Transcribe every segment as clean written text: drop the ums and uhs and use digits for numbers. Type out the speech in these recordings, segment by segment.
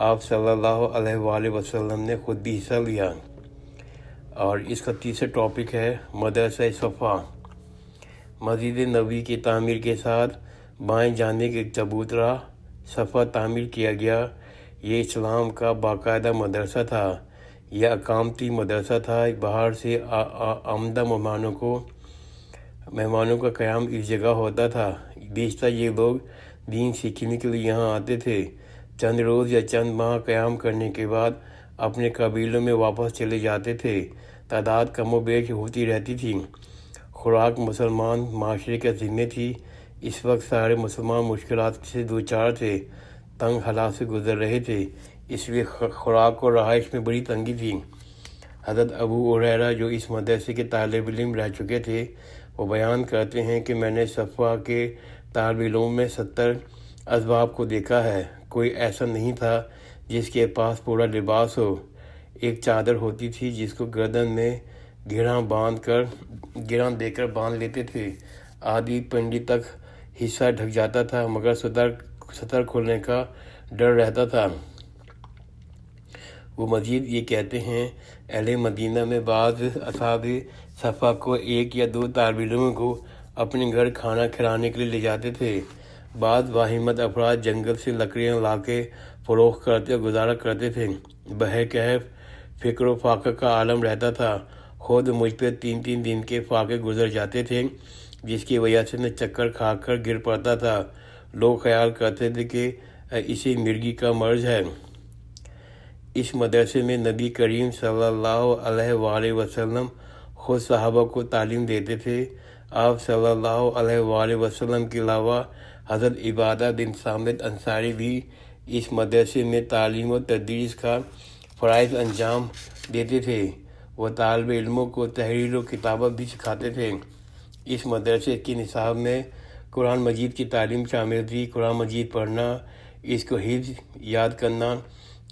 آپ صلی اللہ علیہ وآلہ وسلم نے خود بھی حصہ لیا۔ اور اس کا تیسرا ٹاپک ہے مدرسہ صفا۔ مسجد نبوی کی تعمیر کے ساتھ بائیں جانب ایک چبوترا صفا تعمیر کیا گیا۔ یہ اسلام کا باقاعدہ مدرسہ تھا۔ یہ اقامتی مدرسہ تھا۔ باہر سے آمدہ مہمانوں کا قیام اس جگہ ہوتا تھا۔ بیشتر یہ لوگ دین سیکھنے کے لیے یہاں آتے تھے۔ چند روز یا چند ماہ قیام کرنے کے بعد اپنے قبیلوں میں واپس چلے جاتے تھے۔ تعداد کم و بیش ہوتی رہتی تھی۔ خوراک مسلمان معاشرے کا ذمہ تھی۔ اس وقت سارے مسلمان مشکلات سے دوچار تھے، تنگ حالات سے گزر رہے تھے، اس لیے خوراک اور رہائش میں بڑی تنگی تھی۔ حضرت ابو ہریرہ جو اس مدرسے کے طالب علم رہ چکے تھے، وہ بیان کرتے ہیں کہ میں نے صفا کے طالب علموں میں 70 اسباب کو دیکھا ہے۔ کوئی ایسا نہیں تھا جس کے پاس پورا لباس ہو۔ ایک چادر ہوتی تھی جس کو گردن میں گرہاں دے کر باندھ لیتے تھے۔ آدھی پنڈی تک حصہ ڈھک جاتا تھا، مگر ستر کھلنے کا ڈر رہتا تھا۔ وہ مزید یہ کہتے ہیں، اہل مدینہ میں بعض اصحاب صفا کو 1 یا 2 طالب علموں کو اپنے گھر کھانا کھلانے کے لیے لے جاتے تھے۔ بعض باہمت افراد جنگل سے لکڑیاں لا کے فروخت کرتے اور گزارا کرتے تھے۔ بہرکیف فکر و فاقہ کا عالم رہتا تھا۔ خود مجھ پہ 3 دن کے فاقے گزر جاتے تھے، جس کی وجہ سے میں چکر کھا کر گر پڑتا تھا۔ لوگ خیال کرتے تھے کہ اسے مرگی کا مرض ہے۔ اس مدرسے میں نبی کریم صلی اللہ علیہ وآلہ وسلم خود صحابہ کو تعلیم دیتے تھے۔ آپ صلی اللہ علیہ وآلہ وسلم کے علاوہ حضرت عبادہ بن صامت انصاری بھی اس مدرسے میں تعلیم و تدریس کا فرائض انجام دیتے تھے۔ وہ طالب علموں کو تحریر و کتابت بھی سکھاتے تھے۔ اس مدرسے کے نصاب میں قرآن مجید کی تعلیم شامل تھی۔ قرآن مجید پڑھنا، اس کو حفظ یاد کرنا،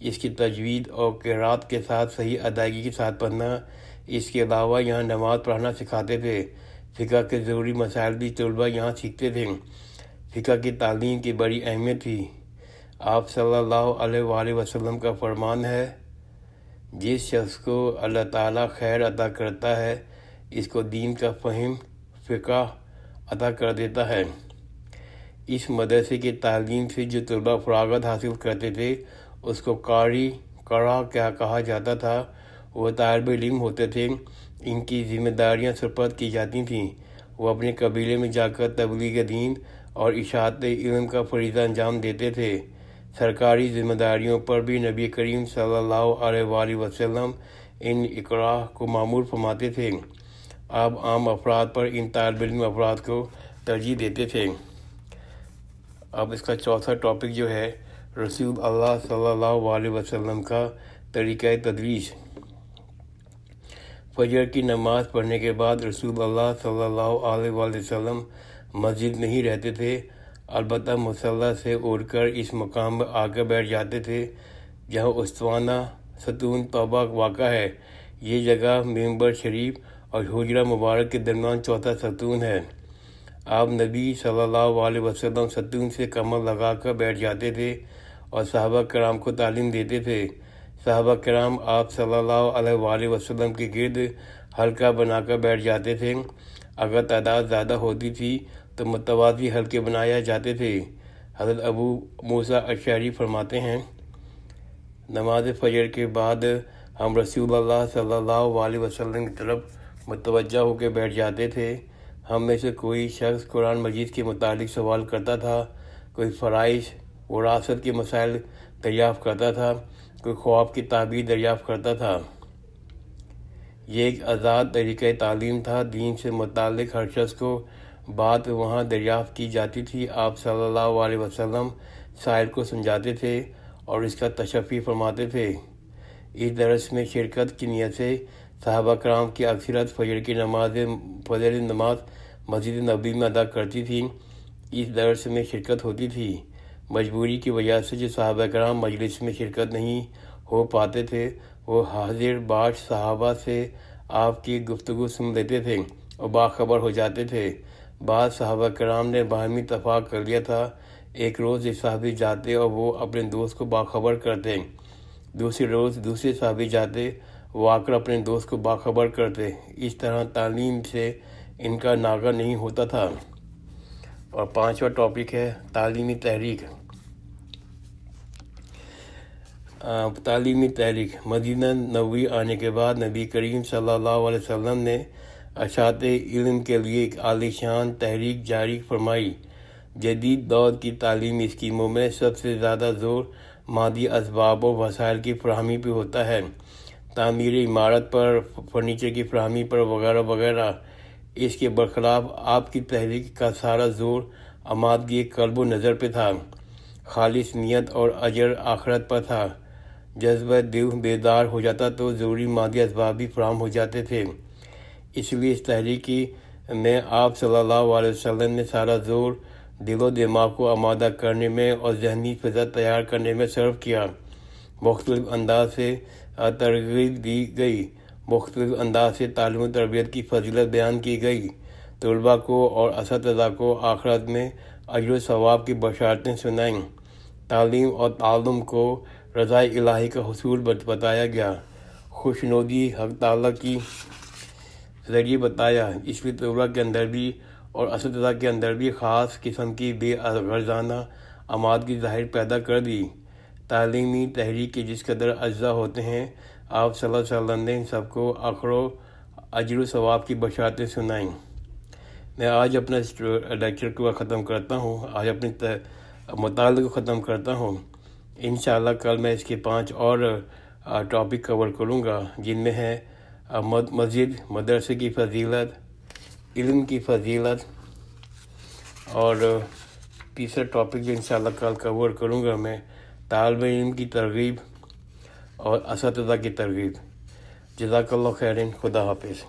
اس کی تجوید اور قرات کے ساتھ صحیح ادائیگی کے ساتھ پڑھنا۔ اس کے علاوہ یہاں نماز پڑھنا سکھاتے تھے۔ فقہ کے ضروری مسائل بھی طلباء یہاں سیکھتے تھے۔ فقہ کی تعلیم کی بڑی اہمیت تھی۔ آپ صلی اللہ علیہ وآلہ وسلم کا فرمان ہے، جس شخص کو اللہ تعالیٰ خیر عطا کرتا ہے، اس کو دین کا فہم فقہ عطا کر دیتا ہے۔ اس مدرسے کی تعلیم سے جو طلباء فراغت حاصل کرتے تھے، اس کو قاری کہا جاتا تھا۔ وہ طالب علم ہوتے تھے۔ ان کی ذمہ داریاں سپرد کی جاتی تھیں۔ وہ اپنے قبیلے میں جا کر تبلیغ دین اور اشاعت علم کا فریضہ انجام دیتے تھے۔ سرکاری ذمہ داریوں پر بھی نبی کریم صلی اللہ علیہ وآلہ وسلم ان اقرا کو مامور فرماتے تھے۔ آپ عام افراد پر ان طالب علم افراد کو ترجیح دیتے تھے۔ اب اس کا چوتھا ٹاپک جو ہے، رسول اللہ صلی اللہ علیہ وسلم کا طریقہ تدریس۔ فجر کی نماز پڑھنے کے بعد رسول اللہ صلی اللہ علیہ وسلم مسجد میں ہی رہتے تھے، البتہ مصلی سے اٹھ کر اس مقام پر آ کر بیٹھ جاتے تھے جہاں استوانہ ستون توبہ واقع ہے۔ یہ جگہ ممبر شریف اور حجرہ مبارک کے درمیان چوتھا ستون ہے۔ آپ نبی صلی اللہ علیہ وسلم ستون سے کمر لگا کر بیٹھ جاتے تھے اور صحابہ کرام کو تعلیم دیتے تھے۔ صحابہ کرام آپ صلی اللہ علیہ وآلہ وسلم کے گرد حلقہ بنا کر بیٹھ جاتے تھے۔ اگر تعداد زیادہ ہوتی تھی تو متوازی حلقے بنائے جاتے تھے۔ حضرت ابو موسیٰ اشعری فرماتے ہیں، نماز فجر کے بعد ہم رسول اللہ صلی اللہ علیہ وسلم کی طرف متوجہ ہو کے بیٹھ جاتے تھے۔ ہم میں سے کوئی شخص قرآن مجید کے متعلق سوال کرتا تھا، کوئی فرائض وراثت کے مسائل دریافت کرتا تھا، کوئی خواب کی تعبیر دریافت کرتا تھا۔ یہ ایک آزاد طریقہ تعلیم تھا۔ دین سے متعلق ہر شخص کو بات وہاں دریافت کی جاتی تھی۔ آپ صلی اللہ علیہ وسلم سائل کو سمجھاتے تھے اور اس کا تشفی فرماتے تھے۔ اس درس میں شرکت کی نیت سے صحابہ کرام کی اکثریت فجر کی فجر نماز مسجد نبوی میں ادا کرتی تھی۔ اس درس میں شرکت ہوتی تھی۔ مجبوری کی وجہ سے جو صحابہ کرام مجلس میں شرکت نہیں ہو پاتے تھے، وہ حاضر باش صحابہ سے آپ کی گفتگو سن لیتے تھے اور باخبر ہو جاتے تھے۔ بعض صحابہ کرام نے باہمی اتفاق کر لیا تھا ایک روز ایک صحابی جاتے اور وہ اپنے دوست کو باخبر کرتے، دوسرے روز دوسرے صحابی جاتے، وہ آ کر اپنے دوست کو باخبر کرتے۔ اس طرح تعلیم سے ان کا ناغہ نہیں ہوتا تھا۔ اور 5واں ٹاپک ہے تعلیمی تحریک۔ تعلیمی تحریک۔ مدینہ نبوی آنے کے بعد نبی کریم صلی اللہ علیہ وسلم نے اشاعت علم کے لیے ایک عالیشان تحریک جاری فرمائی۔ جدید دور کی تعلیمی اسکیموں میں سب سے زیادہ زور مادی اسباب و وسائل کی فراہمی پہ ہوتا ہے، تعمیر عمارت پر، فرنیچر کی فراہمی پر وغیرہ وغیرہ۔ اس کے برخلاف آپ کی تحریک کا سارا زور آمادگی قلب و نظر پہ تھا، خالص نیت اور اجر آخرت پر تھا۔ جذبہ دل بیدار ہو جاتا تو ضروری مادی اسباب بھی فراہم ہو جاتے تھے۔ اس لیے اس تحریک میں آپ صلی اللہ علیہ وسلم نے سارا زور دل و دماغ کو آمادہ کرنے میں اور ذہنی فضا تیار کرنے میں صرف کیا۔ مختلف انداز سے ترغیب دی گئی، مختلف انداز سے تعلیم و تربیت کی فضیلت بیان کی گئی، طلباء کو اور اساتذہ کو آخرت میں اجر و ثواب کی بشارتیں سنائیں، تعلیم اور تعلم کو رضا الہی کا حصول بتایا گیا، خوشنودی حق تعالیٰ کی ذریعے بتایا۔ اس لیے طلباء کے اندر بھی اور اساتذہ کے اندر بھی خاص قسم کی بے غرضانہ آمادگی ظاہر پیدا کر دی۔ تعلیمی تحریک کے جس قدر اجزاء ہوتے ہیں، آپ صلی اللہ علیہ وسلم نے ان سب کو اجر و ثواب کی بشارتیں سنائیں۔ میں آج اپنا لیکچر کو ختم کرتا ہوں، آج اپنے مطالعے کو ختم کرتا ہوں۔ انشاءاللہ کل میں اس کے 5 اور ٹاپک کور کروں گا، جن میں ہے مسجد، مدرسے کی فضیلت، علم کی فضیلت، اور تیسرا ٹاپک جو انشاءاللہ کل کور کروں گا میں طالب علم کی ترغیب اور اساتذہ کی ترغیب۔ جزاک اللہ خیرن، خدا حافظ۔